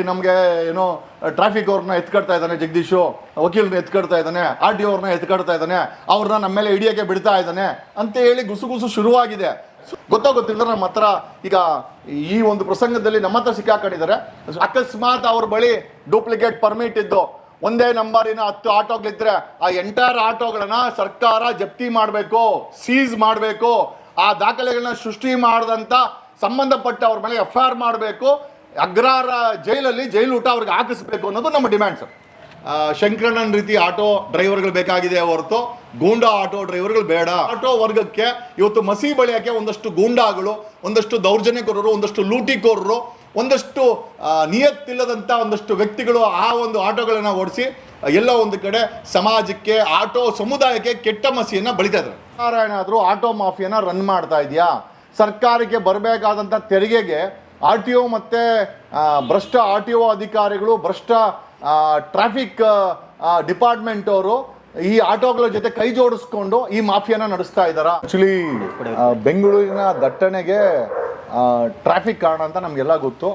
ನಮಗೆ ಏನೋ ಟ್ರಾಫಿಕ್ ಅವ್ರನ್ನ ಎತ್ಕಡ್ತಾ ಇದ್ದಾನೆ, ಜಗದೀಶು ವಕೀಲರನ್ನ ಎತ್ಕಡ್ತಾ ಇದ್ದಾನೆ, RTO ಅವ್ರನ್ನ ಎತ್ಕಡ್ತಾ ಇದ್ದಾನೆ, ಅವ್ರನ್ನ ನಮ್ಮ ಮೇಲೆ ಹಿಡಿಯೋಕ್ಕೆ ಬಿಡ್ತಾ ಇದ್ದಾನೆ ಅಂತ ಹೇಳಿ ಗುಸು ಶುರುವಾಗಿದೆ. ಗೊತ್ತಿಲ್ಲದ್ರೆ ನಮ್ಮ ಹತ್ರ ಈಗ ಈ ಒಂದು ಪ್ರಸಂಗದಲ್ಲಿ ನಮ್ಮ ಹತ್ರ ಸಿಕ್ಕಾಕೊಂಡಿದ್ದಾರೆ. ಅಕಸ್ಮಾತ್ ಅವ್ರ ಬಳಿ ಡೂಪ್ಲಿಕೇಟ್ ಪರ್ಮಿಟ್ ಇದ್ದು ಒಂದೇ ನಂಬರಿನ 10 ಆಟೋಗಳಿದ್ರೆ ಆ ಎಂಟೈರ್ ಆಟೋಗಳನ್ನ ಸರ್ಕಾರ ಜಪ್ತಿ ಮಾಡಬೇಕು, ಸೀಸ್ ಮಾಡಬೇಕು, ಆ ದಾಖಲೆಗಳನ್ನ ಸೃಷ್ಟಿ ಮಾಡಿದಂಥ ಸಂಬಂಧಪಟ್ಟ ಅವ್ರ ಮೇಲೆ FIR ಮಾಡಬೇಕು, ಅಗ್ರಹಾರ ಜೈಲಲ್ಲಿ ಜೈಲು ಊಟ ಅವ್ರಿಗೆ ಹಾಕಿಸ್ಬೇಕು ಅನ್ನೋದು ನಮ್ಮ ಡಿಮ್ಯಾಂಡ್ ಸರ್. ಶಂಕರಣ್ಣನ ರೀತಿ ಆಟೋ ಡ್ರೈವರ್ಗಳು ಬೇಕಾಗಿದೆ ಹೊರತು ಗೂಂಡಾ ಆಟೋ ಡ್ರೈವರ್ಗಳು ಬೇಡ. ಆಟೋ ವರ್ಗಕ್ಕೆ ಇವತ್ತು ಮಸಿ ಬಳಿಯೋಕ್ಕೆ ಒಂದಷ್ಟು ಗೂಂಡಾಗಳು, ಒಂದಷ್ಟು ದೌರ್ಜನ್ಯಕೋರರು, ಒಂದಷ್ಟು ಲೂಟಿಕೋರರು, ಒಂದಷ್ಟು ನಿಯತ್ತಿಲ್ಲದಂಥ ಒಂದಷ್ಟು ವ್ಯಕ್ತಿಗಳು ಆ ಒಂದು ಆಟೋಗಳನ್ನು ಓಡಿಸಿ ಎಲ್ಲ ಒಂದು ಕಡೆ ಸಮಾಜಕ್ಕೆ, ಆಟೋ ಸಮುದಾಯಕ್ಕೆ ಕೆಟ್ಟ ಮಸಿಯನ್ನು ಬಳಿತಾ ಇದ್ದಾರೆ. ನಾರಾಯಣಾದರೂ ಆಟೋ ಮಾಫಿಯಾನ ರನ್ ಮಾಡ್ತಾ ಇದೆಯಾ? ಸರ್ಕಾರಕ್ಕೆ ಬರಬೇಕಾದಂಥ ತೆರಿಗೆಗೆ RTO ಮತ್ತು ಭ್ರಷ್ಟ RTO ಅಧಿಕಾರಿಗಳು, ಭ್ರಷ್ಟ ಟ್ರಾಫಿಕ್ ಡಿಪಾರ್ಟ್ಮೆಂಟ್ ಅವರು ಈ ಆಟೋಗಳ ಜೊತೆ ಕೈ ಜೋಡಿಸ್ಕೊಂಡು ಈ ಮಾಫಿಯಾನ ನಡೆಸ್ತಾ ಇದ್ದಾರೆ. ಆ್ಯಕ್ಚುಲಿ ಬೆಂಗಳೂರಿನ ದಟ್ಟಣೆಗೆ ಟ್ರಾಫಿಕ್ ಕಾರಣ ಅಂತ ನಮಗೆಲ್ಲ ಗೊತ್ತು.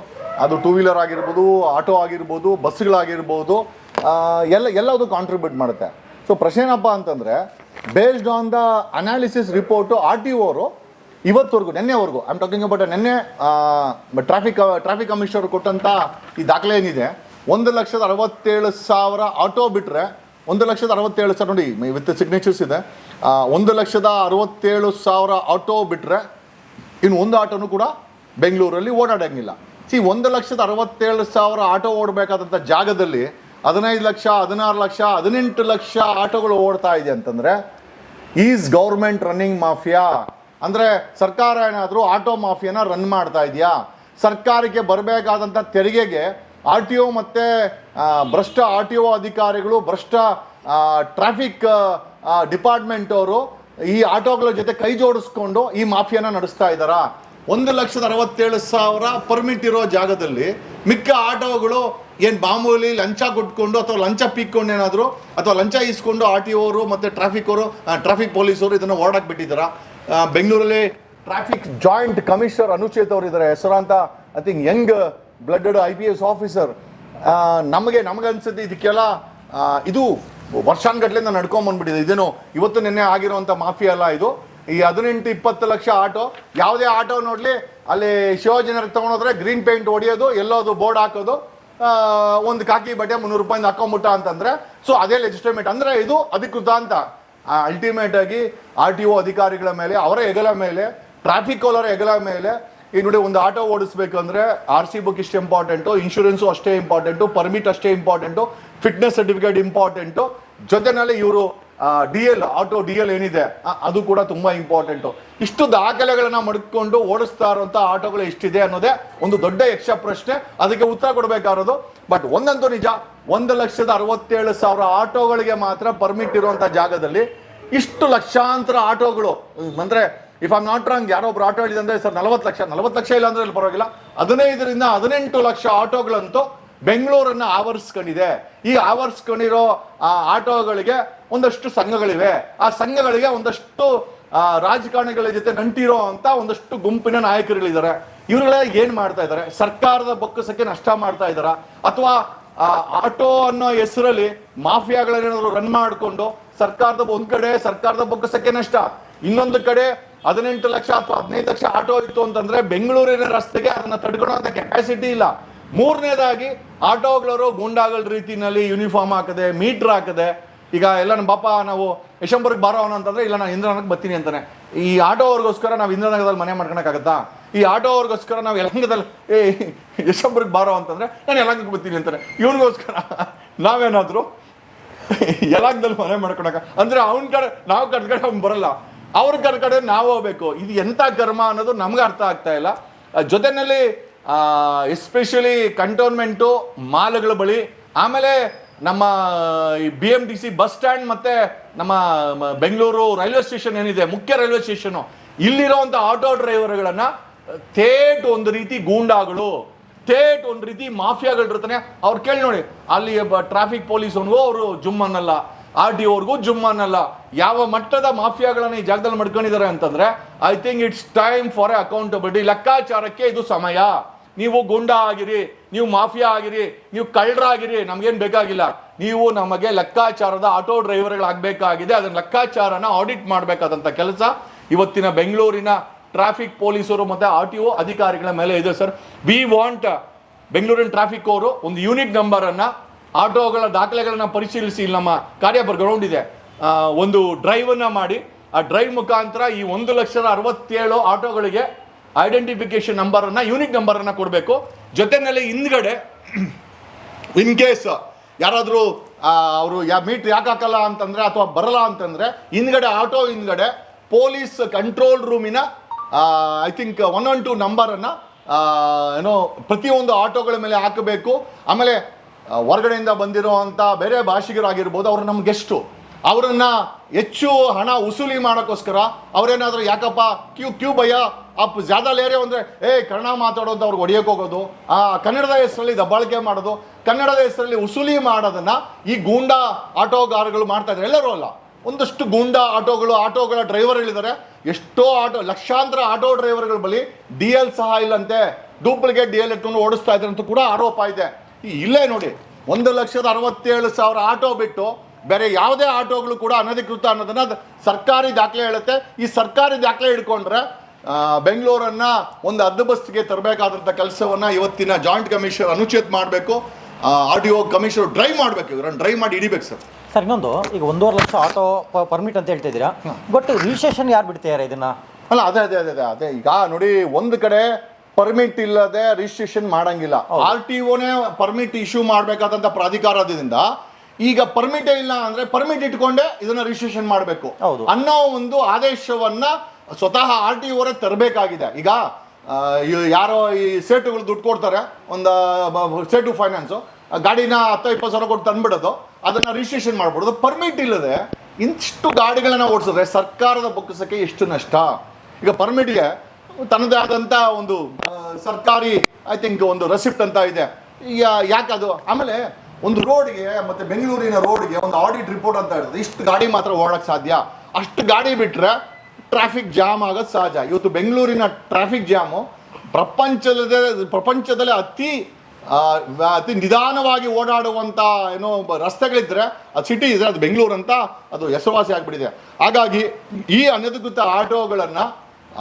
ಅದು 2 ವೀಲರ್ ಆಗಿರ್ಬೋದು, ಆಟೋ ಆಗಿರ್ಬೋದು, ಬಸ್ಗಳಾಗಿರ್ಬೋದು, ಎಲ್ಲದು ಕಾಂಟ್ರಿಬ್ಯೂಟ್ ಮಾಡುತ್ತೆ. ಸೊ ಪ್ರಶ್ನೆ ಏನಪ್ಪ ಅಂತಂದರೆ, based on the analysis report RTO ಅವರು ಇವತ್ತವರೆಗೂ, ನಿನ್ನೆವರೆಗೂ, ಐ ಆಮ್ ಟಾಕಿಂಗ್ ಅಬೌಟ್ ನಿನ್ನೆ ಟ್ರಾಫಿಕ್ ಕಮಿಷನರ್ ಕೊಟ್ಟಂಥ ಈ ದಾಖಲೆ ಏನಿದೆ, 1,67,000 ಆಟೋ ಬಿಟ್ಟರೆ, 1,67,000 ನೋಡಿ ವಿತ್ ಸಿಗ್ನೇಚರ್ಸ್ ಇದೆ, 1,67,000 ಆಟೋ ಬಿಟ್ಟರೆ ಇನ್ನು ಒಂದು ಆಟೋನು ಕೂಡ ಬೆಂಗಳೂರಲ್ಲಿ ಓಡಾಡೋಂಗಿಲ್ಲ. 1,67,000 ಆಟೋ ಓಡಬೇಕಾದಂಥ ಜಾಗದಲ್ಲಿ 15 ಲಕ್ಷ, 16 ಲಕ್ಷ, 18 ಲಕ್ಷ ಆಟೋಗಳು ಓಡ್ತಾ ಇದೆ ಅಂತಂದರೆ ಈಸ್ ಗೌರ್ಮೆಂಟ್ ರನ್ನಿಂಗ್ ಮಾಫಿಯಾ? ಅಂದರೆ ಸರ್ಕಾರ ಏನಾದರೂ ಆಟೋ ಮಾಫಿಯಾನ ರನ್ ಮಾಡ್ತಾ ಇದೆಯಾ? ಸರ್ಕಾರಕ್ಕೆ ಬರಬೇಕಾದಂಥ ತೆರಿಗೆಗೆ RTO ಮತ್ತು ಭ್ರಷ್ಟ RTO ಅಧಿಕಾರಿಗಳು, ಭ್ರಷ್ಟ ಟ್ರಾಫಿಕ್ ಡಿಪಾರ್ಟ್ಮೆಂಟ್ ಅವರು ಈ ಆಟೋಗಳ ಜೊತೆ ಕೈ ಜೋಡಿಸ್ಕೊಂಡು ಈ ಮಾಫಿಯಾನ ನಡೆಸ್ತಾ ಇದ್ದಾರಾ? 1,67,000 ಪರ್ಮಿಟ್ ಇರೋ ಜಾಗದಲ್ಲಿ ಮಿಕ್ಕ ಆಟೋಗಳು ಏನು ಮಾಮೂಲಿ ಲಂಚ ಕೊಟ್ಕೊಂಡು ಅಥವಾ ಲಂಚ ಪೀಕ್ಕೊಂಡು ಏನಾದರೂ ಅಥವಾ ಲಂಚ ಇಸ್ಕೊಂಡು RTO ಅವರು ಮತ್ತು ಟ್ರಾಫಿಕ್ ಪೊಲೀಸರು ಇದನ್ನು ಓಡಾಕ್ ಬಿಟ್ಟಿದ್ದಾರಾ? ಬೆಂಗಳೂರಲ್ಲಿ ಟ್ರಾಫಿಕ್ ಜಾಯಿಂಟ್ ಕಮಿಷನರ್ ಅನುಚೇತ್ ಅವರು ಇದ್ದಾರೆ, ಹೆಸರಾಂತ I think Young blooded IPS officer. ನಮಗೆ ಅನ್ಸುತ್ತೆ ಇದಕ್ಕೆಲ್ಲ ಇದು ವರ್ಷಾನ್ಗಟ್ಲೆಯಿಂದ ನಡ್ಕೊಂಬಂದ್ಬಿಟ್ಟಿದೆ. ಇದೇನು ಇವತ್ತು ನಿನ್ನೆ ಆಗಿರುವಂಥ ಮಾಫಿಯಾ ಅಲ್ಲ ಇದು. ಈ 18-20 ಲಕ್ಷ ಆಟೋ, ಯಾವುದೇ ಆಟೋ ನೋಡಲಿ ಅಲ್ಲಿ ಶಿವಾಜಿನಗರಕ್ಕೆ ತೊಗೊಂಡೋದ್ರೆ ಗ್ರೀನ್ ಪೇಂಟ್ ಹೊಡಿಯೋದು, ಎಲ್ಲೋದು ಬೋರ್ಡ್ ಹಾಕೋದು, ಒಂದು ಕಾಕಿ ಬಟ್ಟೆ 300 ರೂಪಾಯಿಂದ ಹಾಕೊಂಬಿಟ್ಟ ಅಂತಂದರೆ ಸೊ ಅದೇ ಲೆಜಿಸ್ಲೇಮೆಂಟ್ ಅಂದರೆ ಇದು ಅಧಿಕೃತ ಅಂತ. ಅಲ್ಟಿಮೇಟ್ ಆಗಿ RTO ಅಧಿಕಾರಿಗಳ ಮೇಲೆ, ಅವರ ಹೆಗಲ ಮೇಲೆ, ಟ್ರಾಫಿಕ್ ಅವರ ಹೆಗಲ ಮೇಲೆ ಈಗ ನೋಡಿ, ಒಂದು ಆಟೋ ಓಡಿಸ್ಬೇಕಂದ್ರೆ RC ಬುಕ್ ಇಷ್ಟು ಇಂಪಾರ್ಟೆಂಟು, ಇನ್ಶೂರೆನ್ಸು ಅಷ್ಟೇ ಇಂಪಾರ್ಟೆಂಟು, ಪರ್ಮಿಟ್ ಅಷ್ಟೇ ಇಂಪಾರ್ಟೆಂಟು, ಫಿಟ್ನೆಸ್ ಸರ್ಟಿಫಿಕೇಟ್ ಇಂಪಾರ್ಟೆಂಟು, ಜೊತೆಯಲ್ಲಿ ಇವರು ಆಟೋ DL ಏನಿದೆ ಅದು ಕೂಡ ತುಂಬ ಇಂಪಾರ್ಟೆಂಟು. ಇಷ್ಟು ದಾಖಲೆಗಳನ್ನು ಮಡ್ಕೊಂಡು ಓಡಿಸ್ತಾ ಇರುವಂಥ ಆಟೋಗಳು ಎಷ್ಟಿದೆ ಅನ್ನೋದೇ ಒಂದು ದೊಡ್ಡ ಯಕ್ಷ ಪ್ರಶ್ನೆ. ಅದಕ್ಕೆ ಉತ್ತರ ಕೊಡಬೇಕಾಗಿರೋದು. ಬಟ್ ಒಂದಂತೂ ನಿಜ, 1,67,000 ಆಟೋಗಳಿಗೆ ಮಾತ್ರ ಪರ್ಮಿಟ್ ಇರುವಂಥ ಜಾಗದಲ್ಲಿ ಇಷ್ಟು ಲಕ್ಷಾಂತರ ಆಟೋಗಳು ಅಂದರೆ, ಇಫ್ ಐಮ್ ನಾಟ್ ರಾಂಗ್, ಯಾರೋ ಒಬ್ರು ಆಟೋ ಹೇಳಿದಂದ್ರೆ ಸರ್ 40 ಲಕ್ಷ ಇಲ್ಲ ಅಂದ್ರೆ ಪರವಾಗಿಲ್ಲ, 15ರಿಂದ 18 ಲಕ್ಷ ಆಟೋಗಳಂತೂ ಬೆಂಗಳೂರನ್ನು ಆವರಿಸ್ಕೊಂಡಿದೆ. ಈ ಆವರಿಸ್ಕೊಂಡಿರೋ ಆ ಆಟೋಗಳಿಗೆ ಒಂದಷ್ಟು ಸಂಘಗಳಿವೆ. ಆ ಸಂಘಗಳಿಗೆ ಒಂದಷ್ಟು ರಾಜಕಾರಣಿಗಳ ಜೊತೆ ನಂಟಿರೋ ಅಂತ ಒಂದಷ್ಟು ಗುಂಪಿನ ನಾಯಕರುಗಳಿದ್ದಾರೆ. ಇವರುಗಳೆಲ್ಲ ಏನು ಮಾಡ್ತಾ ಇದ್ದಾರೆ? ಸರ್ಕಾರದ ಬೊಕ್ಕಸಕ್ಕೆ ನಷ್ಟ ಮಾಡ್ತಾ ಇದ್ದಾರಾ? ಅಥವಾ ಆಟೋ ಅನ್ನೋ ಹೆಸರಲ್ಲಿ ಮಾಫಿಯಾಗಳೇನಾದ್ರು ರನ್ ಮಾಡಿಕೊಂಡು ಸರ್ಕಾರದ ಒಂದು ಕಡೆ ಸರ್ಕಾರದ ಬೊಕ್ಕಸಕ್ಕೆ ನಷ್ಟ, ಇನ್ನೊಂದು ಕಡೆ 18 ಲಕ್ಷ ಅಥವಾ 15 ಲಕ್ಷ ಆಟೋ ಇತ್ತು ಅಂತಂದ್ರೆ ಬೆಂಗಳೂರಿನ ರಸ್ತೆಗೆ ಅದನ್ನ ತಡ್ಕೊಳ್ಳುವಂಥ ಕೆಪಾಸಿಟಿ ಇಲ್ಲ. ಮೂರನೇದಾಗಿ ಆಟೋಗಳವರು ಗೂಂಡಾಗಳ ರೀತಿಯಲ್ಲಿ ಯೂನಿಫಾರ್ಮ್ ಹಾಕದೆ, ಮೀಟ್ರ್ ಹಾಕದೆ, ಈಗ ಎಲ್ಲ ನಮ್ಮ ಪಾಪ ನಾವು ಯಶವಂತಪುರಕ್ಕೆ ಬಾರೋಣ ಅಂತಂದ್ರೆ ಇಲ್ಲ ನಾನು ಇಂದ್ರನಗರಕ್ಕೆ ಬರ್ತೀನಿ ಅಂತಾನೆ. ಈ ಆಟೋ ಅವ್ರಿಗೋಸ್ಕರ ನಾವು ಇಂದ್ರನಗರದಲ್ಲಿ ಮನೆ ಮಾಡ್ಕೊಳಕ್ಕಾಗತ್ತಾ? ಈ ಆಟೋ ಅವ್ರಿಗೋಸ್ಕರ ನಾವು ಯಲಹಂಕದಲ್ಲಿ ಯಶವಂತಪುರಕ್ಕೆ ಬಾರೋ ಅಂತಂದ್ರೆ ನಾನು ಯಲಹಂಕಕ್ಕೆ ಬರ್ತೀನಿ ಅಂತಾನೆ. ಇವನಿಗೋಸ್ಕರ ನಾವೇನಾದರೂ ಯಲಹಂಕದಲ್ಲಿ ಮನೆ ಮಾಡ್ಕೊಳಕ ಅಂದ್ರೆ ಅವನ ಕಡೆ ನಾವು ಕಡೆ ಅವ್ನು ಬರಲ್ಲ, ಅವ್ರ ಕಡೆ ನಾವು ಹೋಗ್ಬೇಕು. ಇದು ಎಂಥ ಕರ್ಮ ಅನ್ನೋದು ನಮ್ಗೆ ಅರ್ಥ ಆಗ್ತಾ ಇಲ್ಲ. ಜೊತೆಯಲ್ಲಿ ಎಸ್ಪೆಷಲಿ ಕಂಟೋನ್ಮೆಂಟು ಮಾಲ್ಗಳ ಬಳಿ, ಆಮೇಲೆ ನಮ್ಮ ಈ BMTC ಬಸ್ ಸ್ಟ್ಯಾಂಡ್ ಮತ್ತು ನಮ್ಮ ಬೆಂಗಳೂರು ರೈಲ್ವೆ ಸ್ಟೇಷನ್ ಏನಿದೆ, ಮುಖ್ಯ ರೈಲ್ವೆ ಸ್ಟೇಷನು, ಇಲ್ಲಿರೋವಂಥ ಆಟೋ ಡ್ರೈವರ್ಗಳನ್ನು ಥೇಟ್ ಒಂದು ರೀತಿ ಗೂಂಡಾಗಳು, ಥೇಟ್ ಒಂದು ರೀತಿ ಮಾಫಿಯಾಗಳಿರ್ತಾನೆ. ಅವ್ರು ಕೇಳಿ ನೋಡಿ, ಅಲ್ಲಿ ಟ್ರಾಫಿಕ್ ಪೊಲೀಸವನಿಗೂ ಅವರು ಜುಮ್ ಅನ್ನಲ್ಲ, RTO ಅವ್ರಿಗೂ ಜುಮ್ ಅನ್ನಲ್ಲ. ಯಾವ ಮಟ್ಟದ ಮಾಫಿಯಾಗಳನ್ನು ಈ ಜಾಗದಲ್ಲಿ ಮಾಡ್ಕೊಂಡಿದ್ದಾರೆ ಅಂತಂದ್ರೆ, I think it's time for A accountability. ಲೆಕ್ಕಾಚಾರಕ್ಕೆ ಇದು ಸಮಯ. ನೀವು ಗೂಂಡಾ ಆಗಿರಿ, ನೀವು ಮಾಫಿಯಾ ಆಗಿರಿ, ನೀವು ಕಳ್ಳರಾಗಿರಿ, ನಮಗೇನು ಬೇಕಾಗಿಲ್ಲ. ನೀವು ನಮಗೆ ಲೆಕ್ಕಾಚಾರದ ಆಟೋ ಡ್ರೈವರ್ಗಳಾಗಬೇಕಾಗಿದೆ. ಅದನ್ನ ಲೆಕ್ಕಾಚಾರನ ಆಡಿಟ್ ಮಾಡಬೇಕಾದಂಥ ಕೆಲಸ ಇವತ್ತಿನ ಬೆಂಗಳೂರಿನ ಟ್ರಾಫಿಕ್ ಪೊಲೀಸರು ಮತ್ತು RTO ಅಧಿಕಾರಿಗಳ ಮೇಲೆ ಇದೆ ಸರ್. ವಿ ವಾಂಟ್ ಬೆಂಗಳೂರಿನ ಟ್ರಾಫಿಕ್ ಅವರು ಒಂದು ಯೂನಿಕ್ ನಂಬರನ್ನು, ಆಟೋಗಳ ದಾಖಲೆಗಳನ್ನ ಪರಿಶೀಲಿಸಿ, ಇಲ್ಲಿ ನಮ್ಮ ಕಾರ್ಯಪರ ಗ್ರೌಂಡ್ ಇದೆ, ಒಂದು ಡ್ರೈವನ್ನ ಮಾಡಿ ಆ ಡ್ರೈವ್ ಮುಖಾಂತರ ಈ 1,67,000 ಆಟೋಗಳಿಗೆ ಐಡೆಂಟಿಫಿಕೇಶನ್ ನಂಬರನ್ನು, ಯೂನಿಕ್ ನಂಬರನ್ನು ಕೊಡಬೇಕು. ಜೊತೆಯಲ್ಲಿ ಹಿಂದ್ಗಡೆ ಇನ್ ಕೇಸ್ ಯಾರಾದರೂ ಅವರು ಮೀಟ್ರ್ ಯಾಕೆ ಹಾಕಲ್ಲ ಅಂತಂದರೆ ಅಥವಾ ಬರಲ್ಲ ಅಂತಂದರೆ ಹಿಂದ್ಗಡೆ ಆಟೋ ಹಿಂದ್ಗಡೆ ಪೊಲೀಸ್ ಕಂಟ್ರೋಲ್ ರೂಮಿನ ಐ ಥಿಂಕ್ 112 ನಂಬರನ್ನು ಏನೋ ಪ್ರತಿಯೊಂದು ಆಟೋಗಳ ಮೇಲೆ ಹಾಕಬೇಕು. ಆಮೇಲೆ ಹೊರಗಡೆಯಿಂದ ಬಂದಿರೋವಂಥ ಬೇರೆ ಭಾಷಿಗರಾಗಿರ್ಬೋದು, ಅವರು ನಮ್ಮ ಗೆಸ್ಟು, ಅವರನ್ನು ಹೆಚ್ಚು ಹಣ ವಸೂಲಿ ಮಾಡೋಕ್ಕೋಸ್ಕರ ಅವರೇನಾದರೂ ಯಾಕಪ್ಪ ಕ್ಯೂ ಭಯ ಅಪ್ ಜ್ಯಾದಾ ಲೇರೆ ಅಂದರೆ ಕನ್ನಡ ಮಾತಾಡೋದು ಅವ್ರಿಗೆ ಹೊಡಿಯೋಕೆ ಹೋಗೋದು, ಕನ್ನಡದ ಹೆಸರಲ್ಲಿ ದಬ್ಬಾಳಿಕೆ ಮಾಡೋದು, ಕನ್ನಡದ ಹೆಸರಲ್ಲಿ ವಸೂಲಿ ಮಾಡೋದನ್ನು ಈ ಗೂಂಡಾ ಆಟೋಗಾರಗಳು ಮಾಡ್ತಾ ಇದ್ದಾರೆ. ಎಲ್ಲರೂ ಅಲ್ಲ, ಒಂದಷ್ಟು ಗೂಂಡಾ ಆಟೋಗಳ ಡ್ರೈವರ್ಗಳಿದ್ದಾರೆ. ಎಷ್ಟೋ ಲಕ್ಷಾಂತರ ಆಟೋ ಡ್ರೈವರ್ಗಳ ಬಳಿ DL ಸಹ ಇಲ್ಲಂತೆ, ಡೂಪ್ಲಿಕೇಟ್ DL ಇಟ್ಕೊಂಡು ಓಡಿಸ್ತಾ ಇದ್ದಾರೆ ಅಂತ ಕೂಡ ಆರೋಪ ಇದೆ. ಇಲ್ಲೇ ನೋಡಿ, 1,67,000 ಆಟೋ ಬಿಟ್ಟು ಬೇರೆ ಯಾವುದೇ ಆಟೋಗಳು ಕೂಡ ಅನಧಿಕೃತ ಅನ್ನೋದನ್ನ ಸರ್ಕಾರಿ ದಾಖಲೆ ಹೇಳುತ್ತೆ. ಈ ಸರ್ಕಾರಿ ದಾಖಲೆ ಹಿಡ್ಕೊಂಡ್ರೆ ಬೆಂಗಳೂರನ್ನ ಒಂದು ಹದ್ದುಬಸ್ತಿಗೆ ತರಬೇಕಾದಂಥ ಕೆಲಸವನ್ನ ಇವತ್ತಿನ ಜಾಯಿಂಟ್ ಕಮಿಷನರ್ ಅನುಚ್ಛೇದ ಮಾಡಬೇಕು. RTO ಕಮಿಷನರ್ ಡ್ರೈವ್ ಮಾಡಬೇಕು, ಇವರನ್ನು ಡ್ರೈವ್ ಮಾಡಿ ಹಿಡಿಬೇಕು ಸರ್. ಸರ್ ಇನ್ನೊಂದು, ಈಗ 1.5 ಲಕ್ಷ ಆಟೋ ಪರ್ಮಿಟ್ ಅಂತ ಹೇಳ್ತಾ ಇದ್ದೀರಾ, ಬಟ್ ರಿಜಿಸ್ಟ್ರೇಷನ್ ಯಾರು ಬಿಡ್ತಾರೆ ಇದನ್ನ? ಅಲ್ಲ ಅದೇ ಈಗ ನೋಡಿ, ಒಂದು ಕಡೆ ಪರ್ಮಿಟ್ ಇಲ್ಲದೆ ರಿಜಿಸ್ಟ್ರೇಷನ್ ಮಾಡಂಗಿಲ್ಲ. RTOನೇ ಪರ್ಮಿಟ್ ಇಶ್ಯೂ ಮಾಡಬೇಕಾದಂಥ ಪ್ರಾಧಿಕಾರದಿಂದ ಈಗ ಪರ್ಮಿಟೇ ಇಲ್ಲ ಅಂದ್ರೆ ಪರ್ಮಿಟ್ ಇಟ್ಕೊಂಡೆ ಇದನ್ನ ರಿಜಿಸ್ಟ್ರೇಷನ್ ಮಾಡಬೇಕು ಅನ್ನೋ ಒಂದು ಆದೇಶವನ್ನ ಸ್ವತಃ RTO ತರಬೇಕಾಗಿದೆ. ಈಗ ಯಾರೋ ಈ ಸೇಟುಗಳು ದುಡ್ಡು ಕೊಡ್ತಾರೆ, ಒಂದು ಸೇಟು ಫೈನಾನ್ಸು ಗಾಡಿನ 10-20 ಸಾವಿರ ಕೊಟ್ಟು ತಂದ್ಬಿಡೋದು, ಅದನ್ನ ರಿಜಿಸ್ಟ್ರೇಷನ್ ಮಾಡ್ಬಿಡೋದು. ಪರ್ಮಿಟ್ ಇಲ್ಲದೆ ಇಷ್ಟು ಗಾಡಿಗಳನ್ನ ಓಡಿಸಿದ್ರೆ ಸರ್ಕಾರದ ಬೊಕ್ಕಸಕ್ಕೆ ಎಷ್ಟು ನಷ್ಟ. ಈಗ ಪರ್ಮಿಟ್ಗೆ ತನ್ನದೇ ಆದಂಥ ಒಂದು ಸರ್ಕಾರಿ ಐ ಥಿಂಕ್ ಒಂದು ರೆಸಿಪ್ಟ್ ಅಂತ ಇದೆ. ಈಗ ಯಾಕದು? ಆಮೇಲೆ ಒಂದು ರೋಡ್ಗೆ ಮತ್ತೆ ಬೆಂಗಳೂರಿನ ರೋಡ್ಗೆ ಒಂದು ಆಡಿಟ್ ರಿಪೋರ್ಟ್ ಅಂತ ಇರ್ತದೆ, ಇಷ್ಟು ಗಾಡಿ ಮಾತ್ರ ಓಡಕ್ಕೆ ಸಾಧ್ಯ, ಅಷ್ಟು ಗಾಡಿ ಬಿಟ್ಟರೆ ಟ್ರಾಫಿಕ್ ಜಾಮ್ ಆಗೋದು ಸಹಜ. ಇವತ್ತು ಬೆಂಗಳೂರಿನ ಟ್ರಾಫಿಕ್ ಜಾಮು ಪ್ರಪಂಚದಲ್ಲೇ ಅತಿ ನಿಧಾನವಾಗಿ ಓಡಾಡುವಂಥ ಏನೋ ರಸ್ತೆಗಳಿದ್ರೆ ಅದು ಸಿಟಿ ಇದ್ರೆ ಅದು ಬೆಂಗಳೂರು ಅಂತ ಅದು ಹೆಸರುವಾಸಿ ಆಗಿಬಿಟ್ಟಿದೆ. ಹಾಗಾಗಿ ಈ ಅನಧಿಕೃತ ಆಟೋಗಳನ್ನು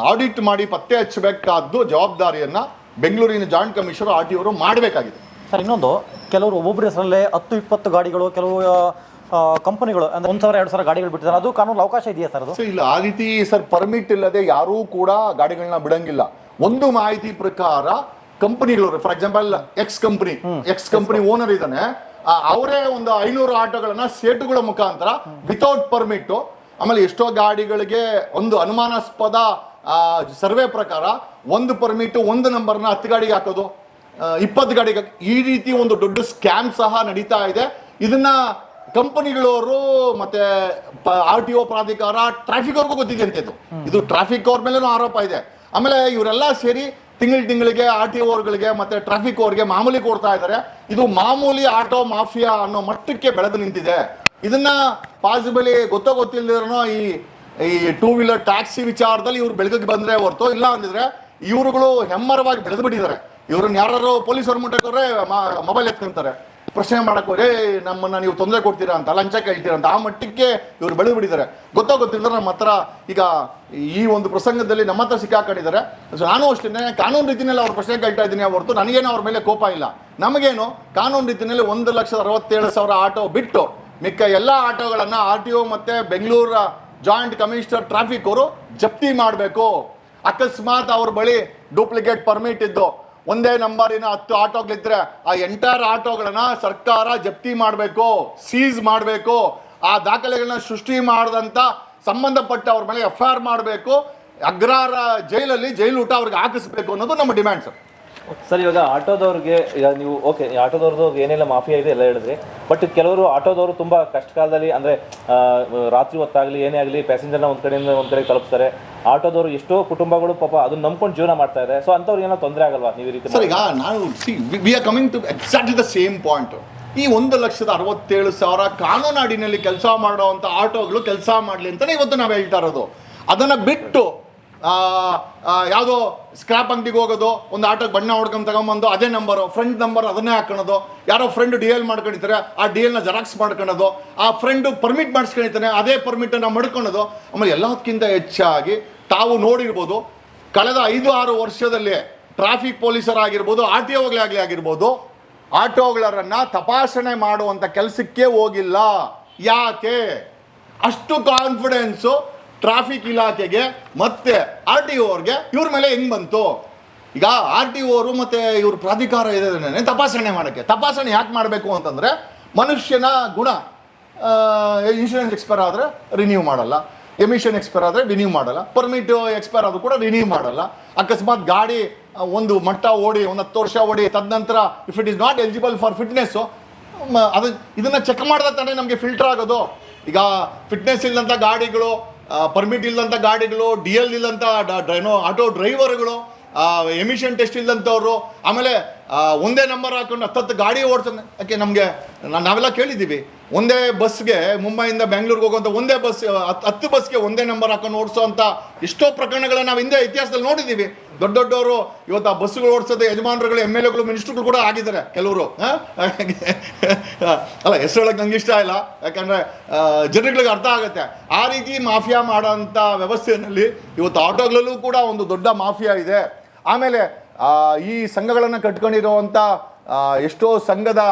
ಆಡಿಟ್ ಮಾಡಿ ಪತ್ತೆ ಹಚ್ಚಬೇಕಾದ್ದು ಜವಾಬ್ದಾರಿಯನ್ನು ಬೆಂಗಳೂರಿನ ಜಾಯಿಂಟ್ ಕಮಿಷನರ್ RTO ಮಾಡಬೇಕಾಗಿದೆ. ಸರ್ ಇನ್ನೊಂದು, ಕೆಲವರು ಒಬ್ಬೊಬ್ಬರ ಹೆಸರಲ್ಲೇ 10-20 ಗಾಡಿಗಳು, ಕೆಲವು ಕಂಪನಿಗಳು ಅಂದರೆ 1,000-2,000 ಗಾಡಿಗಳು ಬಿಟ್ಟಿದ್ದಾರೆ, ಅದು ಕಾನೂನು ಅವಕಾಶ ಇದೆಯಾ ಸರ್? ಅದು ಇಲ್ಲ, ಆ ರೀತಿ ಸರ್ ಪರ್ಮಿಟ್ ಇಲ್ಲದೆ ಯಾರೂ ಕೂಡ ಗಾಡಿಗಳನ್ನ ಬಿಡಂಗಿಲ್ಲ. ಒಂದು ಮಾಹಿತಿ ಪ್ರಕಾರ ಕಂಪನಿಗಳು, for example X company owner ಇದ್ದಾನೆ, ಅವರೇ ಒಂದು 500 ಆಟೋಗಳನ್ನ ಸೇಟುಗಳ ಮುಖಾಂತರ ವಿತೌಟ್ ಪರ್ಮಿಟ್, ಆಮೇಲೆ ಎಷ್ಟೋ ಗಾಡಿಗಳಿಗೆ ಒಂದು ಅನುಮಾನಾಸ್ಪದ ಸರ್ವೆ ಪ್ರಕಾರ ಒಂದು ಪರ್ಮಿಟ್ ಒಂದು ನಂಬರ್ನ 10 ಗಾಡಿಗೆ ಹಾಕೋದು, 20 ಗಾಡಿಗೆ, ಈ ರೀತಿ ಒಂದು ದೊಡ್ಡ ಸ್ಕ್ಯಾಮ್ ಸಹ ನಡೀತಾ ಇದೆ. ಇದನ್ನ ಕಂಪನಿಗಳವರು ಮತ್ತೆ RTO ಪ್ರಾಧಿಕಾರ ಟ್ರಾಫಿಕ್ ಅವ್ರಿಗೂ ಗೊತ್ತಿದೆ ಅಂತ ಇದು ಟ್ರಾಫಿಕ್ ಅವ್ರ ಮೇಲೂ ಆರೋಪ ಇದೆ. ಆಮೇಲೆ ಇವರೆಲ್ಲ ಸೇರಿ ತಿಂಗಳಿಗೆ RTO ಅವ್ರಗಳಿಗೆ ಮತ್ತೆ ಟ್ರಾಫಿಕ್ ಅವ್ರಿಗೆ ಮಾಮೂಲಿ ಕೊಡ್ತಾ ಇದ್ದಾರೆ. ಇದು ಮಾಮೂಲಿ ಆಟೋ ಮಾಫಿಯಾ ಅನ್ನೋ ಮಟ್ಟಕ್ಕೆ ಬೆಳೆದು ನಿಂತಿದೆ. ಇದನ್ನ ಪಾಸಿಬಲಿ ಗೊತ್ತಿಲ್ಲದಿರೋ ಈ 2 ವೀಲರ್ ಟ್ಯಾಕ್ಸಿ ವಿಚಾರದಲ್ಲಿ ಇವ್ರು ಬೆಳಗ್ಗೆ ಬಂದ್ರೆ ಹೊರತು, ಇಲ್ಲ ಅಂದಿದ್ರೆ ಇವರುಗಳು ಹೆಮ್ಮರವಾಗಿ ಬೆಳೆದು ಬಿಟ್ಟಿದ್ದಾರೆ. ಇವ್ರನ್ನ ಯಾರು ಪೊಲೀಸರು ಮುಟ್ಟಕೋರೆ ಮೊಬೈಲ್ ಎತ್ಕೊಂತಾರೆ, ಪ್ರಶ್ನೆ ಮಾಡಕ್ಕೆ ನಮ್ಮನ್ನ ನೀವು ತೊಂದರೆ ಕೊಡ್ತೀರಾ ಅಂತ, ಲಂಚ ಕೇಳ್ತೀರಾ ಅಂತ, ಆ ಮಟ್ಟಕ್ಕೆ ಇವ್ರು ಬೆಳೆದು ಬಿಟ್ಟಿದ್ದಾರೆ. ಗೊತ್ತಿಲ್ಲದ್ರೆ ನಮ್ಮ ಹತ್ರ ಈಗ ಈ ಒಂದು ಪ್ರಸಂಗದಲ್ಲಿ ನಮ್ಮ ಹತ್ರ ಸಿಕ್ಕಾಕೊಂಡಿದ್ದಾರೆ. ನಾನು ಅಷ್ಟೇ ಕಾನೂನು ರೀತಿಯಲ್ಲಿ ಅವ್ರ ಪ್ರಶ್ನೆ ಕೇಳ್ತಾ ಇದ್ದೀನಿ ಹೊರತು ನನಗೇನು ಅವ್ರ ಮೇಲೆ ಕೋಪ ಇಲ್ಲ. ನಮಗೇನು ಕಾನೂನು ರೀತಿಯಲ್ಲಿ 1,67,000 ಆಟೋ ಬಿಟ್ಟು ಮಿಕ್ಕ ಎಲ್ಲ ಆಟೋಗಳನ್ನು RTO ಮತ್ತೆ ಬೆಂಗಳೂರು ಜಾಯಿಂಟ್ ಕಮಿಷನರ್ ಟ್ರಾಫಿಕ್ ಅವರು ಜಪ್ತಿ ಮಾಡಬೇಕು. ಅಕಸ್ಮಾತ್ ಅವ್ರ ಬಳಿ ಡೂಪ್ಲಿಕೇಟ್ ಪರ್ಮಿಟ್ ಇದ್ದು ಒಂದೇ ನಂಬರಿನ 10 ಆಟೋಗಳಿದ್ರೆ ಆ ಎಂಟೈರ್ ಆಟೋಗಳನ್ನ ಸರ್ಕಾರ ಜಪ್ತಿ ಮಾಡಬೇಕು, ಸೀಸ್ ಮಾಡಬೇಕು. ಆ ದಾಖಲೆಗಳನ್ನ ಸೃಷ್ಟಿ ಮಾಡಿದಂಥ ಸಂಬಂಧಪಟ್ಟ ಅವ್ರ ಮೇಲೆ FIR ಮಾಡಬೇಕು. ಅಗ್ರಹಾರ ಜೈಲು ಊಟ ಅವ್ರಿಗೆ ಹಾಕಿಸ್ಬೇಕು ಅನ್ನೋದು ನಮ್ಮ ಡಿಮ್ಯಾಂಡ್ ಸರ್. ಸರ್ ಇವಾಗ ಆಟೋದವ್ರಿಗೆ ಈಗ ನೀವು ಓಕೆ, ಆಟೋದವ್ರದ್ದು ಏನೆಲ್ಲ ಮಾಫಿಯಾ ಇದೆ ಎಲ್ಲ ಹೇಳಿದ್ರಿ, ಬಟ್ ಕೆಲವರು ಆಟೋದವರು ತುಂಬ ಕಷ್ಟ ಕಾಲದಲ್ಲಿ ಅಂದರೆ ರಾತ್ರಿ ಹೊತ್ತಾಗಲಿ ಏನೇ ಆಗಲಿ ಪ್ಯಾಸೆಂಜರ್ನ ಒಂದು ಕಡೆಯಿಂದ ಒಂದು ಕಡೆಗೆ ತಲುಪಿಸ್ತಾರೆ. ಆಟೋದವರು ಎಷ್ಟೋ ಕುಟುಂಬಗಳು ಪಾಪ ಅದನ್ನ ನಂಬ್ಕೊಂಡು ಜೀವನ ಮಾಡ್ತಾ ಇದೆ. ಸೊ ಅಂಥವ್ರಿಗೆ ಏನೋ ತೊಂದರೆ ಆಗಲ್ವಾ ನೀವು ಈ ರೀತಿ? ಸರ್ ಈಗ ನಾನು we are coming to exactly the same point. ಈ 1,67,000 ಕಾನೂನು ಅಡಿನಲ್ಲಿ ಕೆಲಸ ಮಾಡುವಂಥ ಆಟೋಗಳು ಕೆಲಸ ಮಾಡಲಿ ಅಂತಲೇ ಇವತ್ತು ನಾವು ಹೇಳ್ತಾ ಇರೋದು. ಅದನ್ನು ಬಿಟ್ಟು ಯಾವುದೋ ಸ್ಕ್ರಾಪ್ ಅಂಗಡಿಗೆ ಹೋಗೋದು, ಒಂದು ಆಟೋಗೆ ಬಣ್ಣ ಹೊಡ್ಕೊಂಡು ತಗೊಂಬಂದು ಅದೇ ನಂಬರು, ಫ್ರೆಂಡ್ ನಂಬರ್ ಅದನ್ನೇ ಹಾಕೊಳ್ಳೋದು, ಯಾರೋ ಫ್ರೆಂಡ್ ಡಿ ಎಲ್ ಮಾಡ್ಕೊಂಡಿರ್ತಾರೆ ಆ ಡಿ ಎಲ್ನ ಜೆರಾಕ್ಸ್ ಮಾಡ್ಕೊಳ್ಳೋದು, ಆ ಫ್ರೆಂಡು ಪರ್ಮಿಟ್ ಮಾಡಿಸ್ಕೊಂಡಿರ್ತಾನೆ ಅದೇ ಪರ್ಮಿಟನ್ನು ಮಡ್ಕೊಳ್ಳೋದು. ಆಮೇಲೆ ಎಲ್ಲದಕ್ಕಿಂತ ಹೆಚ್ಚಾಗಿ ತಾವು ನೋಡಿರ್ಬೋದು, ಕಳೆದ 5-6 ವರ್ಷದಲ್ಲಿ ಟ್ರಾಫಿಕ್ ಪೊಲೀಸರಾಗಿರ್ಬೋದು, ಆರ್ ಟಿ ಒಗಳಾಗಲಿ ಆಗಿರ್ಬೋದು, ಆಟೋಗಳರನ್ನು ತಪಾಸಣೆ ಮಾಡುವಂಥ ಕೆಲಸಕ್ಕೆ ಹೋಗಿಲ್ಲ. ಯಾಕೆ? ಅಷ್ಟು ಕಾನ್ಫಿಡೆನ್ಸು ಟ್ರಾಫಿಕ್ ಇಲಾಖೆಗೆ ಮತ್ತೆ ಆರ್ ಟಿ ಒವ್ರಿಗೆ ಇವ್ರ ಮೇಲೆ ಹೆಂಗೆ ಬಂತು? ಈಗ ಆರ್ ಟಿ ಒವರು ಮತ್ತು ಇವ್ರ ಪ್ರಾಧಿಕಾರ ಇದೆ ತಪಾಸಣೆ ಮಾಡೋಕ್ಕೆ. ತಪಾಸಣೆ ಯಾಕೆ ಮಾಡಬೇಕು ಅಂತಂದರೆ ಮನುಷ್ಯನ ಗುಣ. ಇನ್ಶೂರೆನ್ಸ್ ಎಕ್ಸ್ಪೈರ್ ಆದರೆ ರಿನ್ಯೂ ಮಾಡಲ್ಲ, ಎಮಿಷನ್ ಎಕ್ಸ್ಪೈರ್ ಆದರೆ ರಿನ್ಯೂ ಮಾಡಲ್ಲ, ಪರ್ಮಿಟ್ ಎಕ್ಸ್ಪೈರ್ ಆದರೂ ಕೂಡ ರಿನ್ಯೂ ಮಾಡಲ್ಲ. ಅಕಸ್ಮಾತ್ ಗಾಡಿ ಒಂದು ಮಟ್ಟ ಓಡಿ 10 ವರ್ಷ ಓಡಿ ತದನಂತರ if it is not eligible for fitness, ಅದು ಇದನ್ನು ಚೆಕ್ ಮಾಡಿದ ತಾನೇ ನಮಗೆ ಫಿಲ್ಟರ್ ಆಗೋದು. ಈಗ ಫಿಟ್ನೆಸ್ ಇಲ್ಲಂಥ ಗಾಡಿಗಳು, ಪರ್ಮಿಟ್ ಇಲ್ಲಂಥ ಗಾಡಿಗಳು, ಡಿ ಎಲ್ ಇಲ್ಲಂಥ ಆಟೋ ಡ್ರೈವರ್ಗಳು, ಎಮಿಷನ್ ಟೆಸ್ಟ್ ಇಲ್ಲಂಥವ್ರು, ಆಮೇಲೆ ಒಂದೇ ನಂಬರ್ ಹಾಕೊಂಡು 10 ಗಾಡಿ ಓಡ್ತಾನೆ. ಯಾಕೆ ನಮಗೆ ನಾವೆಲ್ಲ ಕೇಳಿದ್ದೀವಿ, ಒಂದೇ ಬಸ್ಗೆ ಮುಂಬೈಯಿಂದ ಬೆಂಗಳೂರಿಗೆ ಹೋಗುವಂಥ ಒಂದೇ ಬಸ್ 10 ಬಸ್ಗೆ ಒಂದೇ ನಂಬರ್ ಹಾಕೊಂಡು ಓಡಿಸೋ ಅಂತ ಎಷ್ಟೋ ಪ್ರಕರಣಗಳನ್ನ ನಾವು ಹಿಂದೆ ಇತಿಹಾಸದಲ್ಲಿ ನೋಡಿದ್ದೀವಿ. ದೊಡ್ಡವರು ಇವತ್ತು ಆ ಬಸ್ಸುಗಳು ಓಡಿಸೋದು ಯಜಮಾನರುಗಳು, ಎಮ್ ಎಲ್ ಎಗಳು, ಮಿನಿಸ್ಟ್ರುಗಳು ಕೂಡ ಆಗಿದ್ದಾರೆ ಕೆಲವರು. ಅಲ್ಲ, ಹೆಸರು ಹೇಳೋಕ್ಕೆ ನಂಗೆ ಇಷ್ಟ ಇಲ್ಲ, ಯಾಕಂದರೆ ಜನಗಳಿಗೆ ಅರ್ಥ ಆಗುತ್ತೆ. ಆ ರೀತಿ ಮಾಫಿಯಾ ಮಾಡೋಂಥ ವ್ಯವಸ್ಥೆಯಲ್ಲಿ ಇವತ್ತು ಆಟೋಗಳಲ್ಲೂ ಕೂಡ ಒಂದು ದೊಡ್ಡ ಮಾಫಿಯಾ ಇದೆ. ಆಮೇಲೆ ಈ ಸಂಘಗಳನ್ನು ಕಟ್ಕೊಂಡಿರುವಂಥ ಎಷ್ಟೋ ಸಂಘದ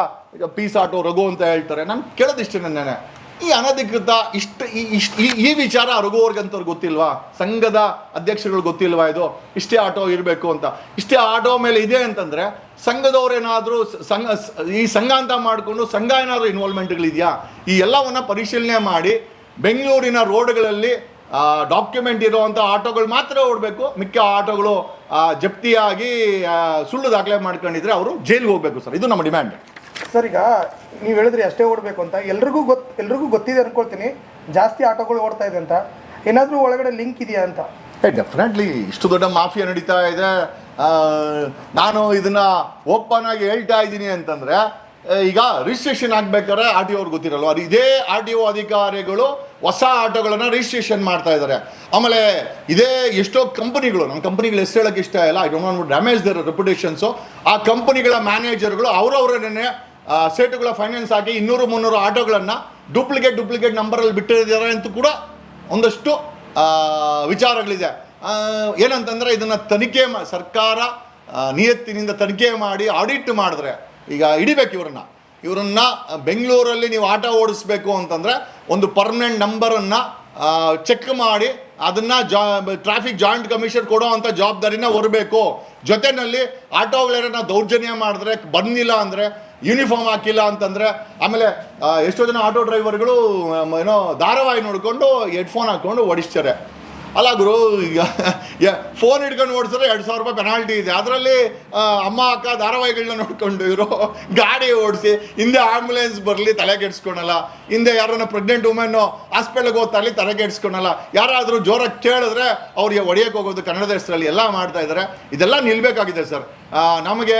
ಪೀಸ್ ಆಟೋ ರಘು ಅಂತ ಹೇಳ್ತಾರೆ. ನಾನು ಕೇಳೋದಿಷ್ಟೇ, ನನ್ನ ಈ ಅನಧಿಕೃತ ಈ ವಿಚಾರ ರಘುವರ್ಗಂತವ್ರು ಗೊತ್ತಿಲ್ವಾ? ಸಂಘದ ಅಧ್ಯಕ್ಷರುಗಳು ಗೊತ್ತಿಲ್ವಾ ಇದು ಇಷ್ಟೇ ಆಟೋ ಇರಬೇಕು ಅಂತ? ಇಷ್ಟೇ ಆಟೋ ಮೇಲೆ ಇದೆ ಅಂತಂದರೆ ಸಂಘದವ್ರೇನಾದರೂ ಈ ಸಂಘ ಅಂತ ಮಾಡಿಕೊಂಡು ಸಂಘ ಏನಾದರೂ ಇನ್ವಾಲ್ವ್ಮೆಂಟ್ಗಳಿದೆಯಾ? ಈ ಎಲ್ಲವನ್ನು ಪರಿಶೀಲನೆ ಮಾಡಿ ಬೆಂಗಳೂರಿನ ರೋಡ್ಗಳಲ್ಲಿ ಡಾಕ್ಯುಮೆಂಟ್ ಇರುವಂಥ ಆಟೋಗಳು ಮಾತ್ರ ಓಡಬೇಕು. ಮಿಕ್ಕ ಆಟೋಗಳು ಜಪ್ತಿಯಾಗಿ ಸುಳ್ಳು ದಾಖಲೆ ಮಾಡ್ಕೊಂಡಿದ್ರೆ ಅವರು ಜೈಲಿಗೆ ಹೋಗಬೇಕು ಸರ್. ಇದು ನಮ್ಮ ಡಿಮ್ಯಾಂಡ್ ಸರ್. ಈಗ ನೀವು ಹೇಳಿದ್ರಿ ಅಷ್ಟೇ ಓಡಬೇಕು ಅಂತ, ಎಲ್ರಿಗೂ ಗೊತ್ತಿದೆ ಅನ್ಕೊಳ್ತೀನಿ ಜಾಸ್ತಿ ಆಟೋಗಳು ಓಡ್ತಾ ಇದೆ ಅಂತ. ಏನಾದರೂ ಒಳಗಡೆ ಲಿಂಕ್ ಇದೆಯಾ ಅಂತ? ಡೆಫಿನೆಟ್ಲಿ ಇಷ್ಟು ದೊಡ್ಡ ಮಾಫಿಯಾ ನಡೀತಾ ಇದೆ. ನಾನು ಇದನ್ನು ಓಪನ್ ಆಗಿ ಹೇಳ್ತಾ ಇದ್ದೀನಿ ಅಂತಂದರೆ, ಈಗ ರಿಜಿಸ್ಟ್ರೇಷನ್ ಆಗಬೇಕಾದ್ರೆ ಆರ್ ಟಿ ಅವ್ರಿಗೆ ಗೊತ್ತಿರಲ್ವ, ಇದೇ ಆರ್ ಟಿ ಒ ಅಧಿಕಾರಿಗಳು ಹೊಸ ಆಟೋಗಳನ್ನು ರಿಜಿಸ್ಟ್ರೇಷನ್ ಮಾಡ್ತಾ ಇದ್ದಾರೆ. ಆಮೇಲೆ ಇದೇ ಎಷ್ಟೋ ಕಂಪನಿಗಳು, ನಮ್ಮ ಕಂಪನಿಗಳು ಹೆಸರು ಹೇಳೋಕ್ಕೆ ಇಷ್ಟ ಇಲ್ಲ, I don't want to damage their reputations. ಆ ಕಂಪನಿಗಳ ಮ್ಯಾನೇಜರ್ಗಳು ಅವರವರನ್ನೇ ಸೇಟುಗಳ ಫೈನಾನ್ಸ್ ಹಾಕಿ 200-300 ಆಟೋಗಳನ್ನು ಡೂಪ್ಲಿಕೇಟ್ ನಂಬರಲ್ಲಿ ಬಿಟ್ಟಿದ್ದಾರೆ ಅಂತ ಕೂಡ ಒಂದಷ್ಟು ವಿಚಾರಗಳಿದೆ. ಏನಂತಂದರೆ ಇದನ್ನು ತನಿಖೆ ಸರ್ಕಾರ ನಿಯತ್ತಿನಿಂದ ತನಿಖೆ ಮಾಡಿ ಆಡಿಟ್ ಮಾಡಿದ್ರೆ, ಈಗ ಹಿಡಿಬೇಕು ಇವರನ್ನ ಬೆಂಗಳೂರಲ್ಲಿ ನೀವು ಆಟೋ ಓಡಿಸ್ಬೇಕು ಅಂತಂದರೆ ಒಂದು ಪರ್ಮನೆಂಟ್ ನಂಬರನ್ನು ಚೆಕ್ ಮಾಡಿ ಅದನ್ನು ಟ್ರಾಫಿಕ್ ಜಾಯಿಂಟ್ ಕಮಿಷನ್ ಕೊಡೋ ಅಂಥ ಜವಾಬ್ದಾರಿನ ಹೊರಬೇಕು. ಜೊತೆಯಲ್ಲಿ ಆಟೋಗಳೇನ ದೌರ್ಜನ್ಯ ಮಾಡಿದ್ರೆ, ಬಂದಿಲ್ಲ ಅಂದರೆ, ಯೂನಿಫಾರ್ಮ್ ಹಾಕಿಲ್ಲ ಅಂತಂದರೆ, ಆಮೇಲೆ ಎಷ್ಟೋ ಜನ ಆಟೋ ಡ್ರೈವರ್ಗಳು ಏನೋ ಧಾರಾವಾಹಿ ನೋಡಿಕೊಂಡು ಹೆಡ್ಫೋನ್ ಹಾಕ್ಕೊಂಡು ಓಡಿಸ್ತಾರೆ. ಅಲ್ಲ ಗುರು, ಈಗ ಫೋನ್ ಹಿಡ್ಕೊಂಡು ಓಡಿಸಿದ್ರೆ 2,000 ರೂಪಾಯಿ ಪೆನಾಲ್ಟಿ ಇದೆ. ಅದರಲ್ಲಿ ಅಮ್ಮ ಅಕ್ಕ ಧಾರಾವಾಹಿಗಳನ್ನ ನೋಡ್ಕೊಂಡು ಇವರು ಗಾಡಿ ಓಡಿಸಿ ಹಿಂದೆ ಆಂಬುಲೆನ್ಸ್ ಬರಲಿ ತಲೆ ಕೆಡಿಸ್ಕೊಳಲ್ಲ, ಹಿಂದೆ ಯಾರನ್ನ ಪ್ರೆಗ್ನೆಂಟ್ ವುಮೆನ್ನು ಹಾಸ್ಪಿಟ್ಲಿಗೆ ಹೋಗ್ತಾ ಇರಲಿ ತಲೆ ಕೆಡಿಸ್ಕೊಳಲ್ಲ, ಯಾರಾದರೂ ಜೋರಾಗಿ ಕೇಳಿದ್ರೆ ಅವ್ರಿಗೆ ಹೊಡೆಯೋಕ್ಕೆ ಹೋಗೋದು ಕನ್ನಡದ ಹೆಸರಲ್ಲಿ ಎಲ್ಲ ಮಾಡ್ತಾ ಇದ್ದಾರೆ. ಇದೆಲ್ಲ ನಿಲ್ಲಬೇಕಾಗಿದೆ ಸರ್. ನಮಗೆ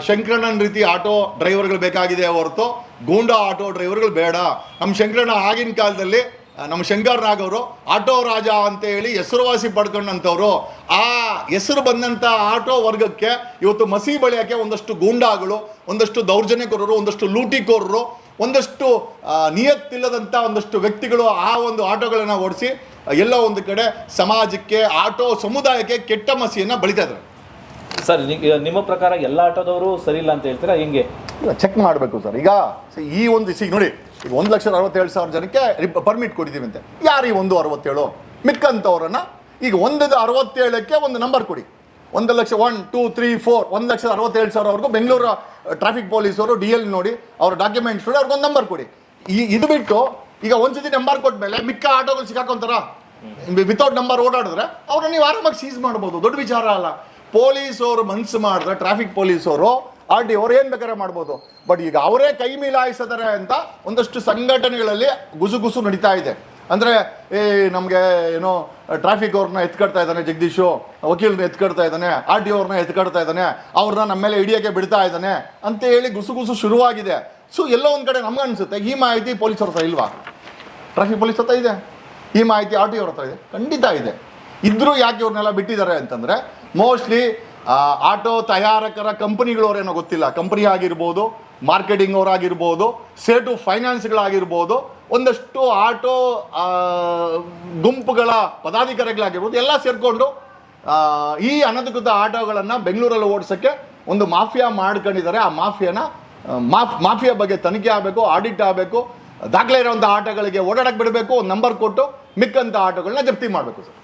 ಶಂಕರಣ್ಣನ ರೀತಿ ಆಟೋ ಡ್ರೈವರ್ಗಳು ಬೇಕಾಗಿದೆ ಹೊರತು ಗೂಂಡಾ ಆಟೋ ಡ್ರೈವರ್ಗಳು ಬೇಡ. ನಮ್ಮ ಶಂಕರಣ್ಣ ಆಗಿನ ಕಾಲದಲ್ಲಿ, ನಮ್ಮ ಶಂಕರ್ ನಾಗ್ ಅವರು ಆಟೋ ರಾಜ ಅಂತೇಳಿ ಹೆಸರುವಾಸಿ ಪಡ್ಕೊಂಡಂಥವ್ರು. ಆ ಹೆಸರು ಬಂದಂಥ ಆಟೋ ವರ್ಗಕ್ಕೆ ಇವತ್ತು ಮಸಿ ಬಳಿಯೋಕ್ಕೆ ಒಂದಷ್ಟು ಗೂಂಡಾಗಳು, ಒಂದಷ್ಟು ದೌರ್ಜನ್ಯಕೋರರು, ಒಂದಷ್ಟು ಲೂಟಿಕೋರರು, ಒಂದಷ್ಟು ನಿಯತ್ತಿಲ್ಲದಂಥ ಒಂದಷ್ಟು ವ್ಯಕ್ತಿಗಳು ಆ ಒಂದು ಆಟೋಗಳನ್ನು ಓಡಿಸಿ ಎಲ್ಲೋ ಒಂದು ಕಡೆ ಸಮಾಜಕ್ಕೆ, ಆಟೋ ಸಮುದಾಯಕ್ಕೆ ಕೆಟ್ಟ ಮಸಿಯನ್ನು ಬಳಿತಾ ಇದ್ದಾರೆ. ಸರ್, ನಿಮ್ಮ ಪ್ರಕಾರ ಎಲ್ಲ ಆಟೋದವರು ಸರಿ ಇಲ್ಲ ಅಂತ ಹೇಳ್ತೀರಾ? ಹೆಂಗೆ ಚೆಕ್ ಮಾಡಬೇಕು ಸರ್. ಈಗ ಈ ಒಂದು ನೋಡಿ, ಈಗ 1,67,000 ಜನಕ್ಕೆ ಪರ್ಮಿಟ್ ಕೊಟ್ಟಿದ್ದೀವಿ ಅಂತೆ. ಯಾರು ಈ 167? ಮಿಕ್ಕಂಥವ್ರನ್ನ ಈಗ 167ಕ್ಕೆ ಒಂದು ನಂಬರ್ ಕೊಡಿ. 1 ಲಕ್ಷ 1 2 3 4 1,67,000 ಬೆಂಗಳೂರು ಟ್ರಾಫಿಕ್ ಪೊಲೀಸರು ಡಿ ಎಲ್ ನೋಡಿ, ಅವ್ರ ಡಾಕ್ಯುಮೆಂಟ್ಸ್ ನೋಡಿ, ಅವ್ರಿಗೊಂದು ನಂಬರ್ ಕೊಡಿ. ಇದು ಬಿಟ್ಟು ಈಗ ಒಂದ್ಸತಿ ನಂಬರ್ ಕೊಟ್ಟ ಮೇಲೆ ಮಿಕ್ಕ ಆಟೋಗಳು ಸಿಕ್ಕಾಕೊಂತಾರ, ವಿತೌಟ್ ನಂಬರ್ ಓಡಾಡಿದ್ರೆ ಅವ್ರನ್ನ ನೀವು ಆರಾಮಾಗಿ ಸೀಸ್ ಮಾಡ್ಬೋದು. ದೊಡ್ಡ ವಿಚಾರ ಅಲ್ಲ. ಪೊಲೀಸವರು ಮನ್ಸು ಮಾಡಿದ್ರೆ, ಟ್ರಾಫಿಕ್ ಪೊಲೀಸವರು ಆರ್ ಟಿ ಅವ್ರು ಏನು ಬೇಕಾದ್ರೆ ಮಾಡ್ಬೋದು. ಬಟ್ ಈಗ ಅವರೇ ಕೈ ಮೀಲಾಯಿಸಿದ್ದಾರೆ ಅಂತ ಒಂದಷ್ಟು ಸಂಘಟನೆಗಳಲ್ಲಿ ಗುಸುಗುಸು ನಡೀತಾ ಇದೆ. ಅಂದರೆ ನಮಗೆ ಏನೋ ಟ್ರಾಫಿಕ್ ಅವ್ರನ್ನ ಎತ್ಕಡ್ತಾ ಇದ್ದಾನೆ, ಜಗದೀಶು ವಕೀಲರನ್ನ ಎತ್ಕಡ್ತಾ ಇದ್ದಾನೆ, ಆರ್ ಟಿ ಅವ್ರನ್ನ ಎತ್ಕಡ್ತಾ ಇದ್ದಾನೆ, ಅವ್ರನ್ನ ನಮ್ಮ ಮೇಲೆ ಹಿಡಿಯೋಕ್ಕೆ ಬಿಡ್ತಾ ಇದ್ದಾನೆ ಅಂತ ಹೇಳಿ ಗುಸುಗುಸು ಶುರುವಾಗಿದೆ. ಸೊ ಎಲ್ಲೋ ಒಂದು ಕಡೆ ನಮ್ಗೆ ಅನಿಸುತ್ತೆ ಈ ಮಾಹಿತಿ ಪೊಲೀಸರ ಹತ್ರ ಇಲ್ವಾ? ಟ್ರಾಫಿಕ್ ಪೊಲೀಸ್ ಹತ್ರ ಇದೆ, ಈ ಮಾಹಿತಿ ಆರ್ ಟಿ ಅವ್ರ ಹತ್ರ ಇದೆ, ಖಂಡಿತ ಇದೆ. ಇದ್ರೂ ಯಾಕೆ ಇವ್ರನ್ನೆಲ್ಲ ಬಿಟ್ಟಿದ್ದಾರೆ ಅಂತಂದರೆ ಮೋಸ್ಟ್ಲಿ ಆಟೋ ತಯಾರಕರ ಕಂಪನಿಗಳವರೇನೋ ಗೊತ್ತಿಲ್ಲ, ಕಂಪನಿ ಆಗಿರ್ಬೋದು, ಮಾರ್ಕೆಟಿಂಗ್ ಅವರಾಗಿರ್ಬೋದು, ಸೇಟು ಫೈನಾನ್ಸ್ಗಳಾಗಿರ್ಬೋದು, ಒಂದಷ್ಟು ಆಟೋ ಗುಂಪುಗಳ ಪದಾಧಿಕಾರಿಗಳಾಗಿರ್ಬೋದು, ಎಲ್ಲ ಸೇರಿಕೊಂಡು ಈ ಅನಧಿಕೃತ ಆಟೋಗಳನ್ನು ಬೆಂಗಳೂರಲ್ಲಿ ಓಡಿಸೋಕ್ಕೆ ಒಂದು ಮಾಫಿಯಾ ಮಾಡ್ಕೊಂಡಿದ್ದಾರೆ. ಆ ಮಾಫಿಯಾ ಬಗ್ಗೆ ತನಿಖೆ ಆಗಬೇಕು, ಆಡಿಟ್ ಆಗಬೇಕು, ದಾಖಲೆ ಇರೋಂಥ ಆಟೋಗಳಿಗೆ ಓಡಾಡಕ್ಕೆ ಬಿಡಬೇಕು, ಒಂದು ನಂಬರ್ ಕೊಟ್ಟು ಮಿಕ್ಕಂಥ ಆಟೋಗಳನ್ನ ಜಪ್ತಿ ಮಾಡಬೇಕು ಸರ್.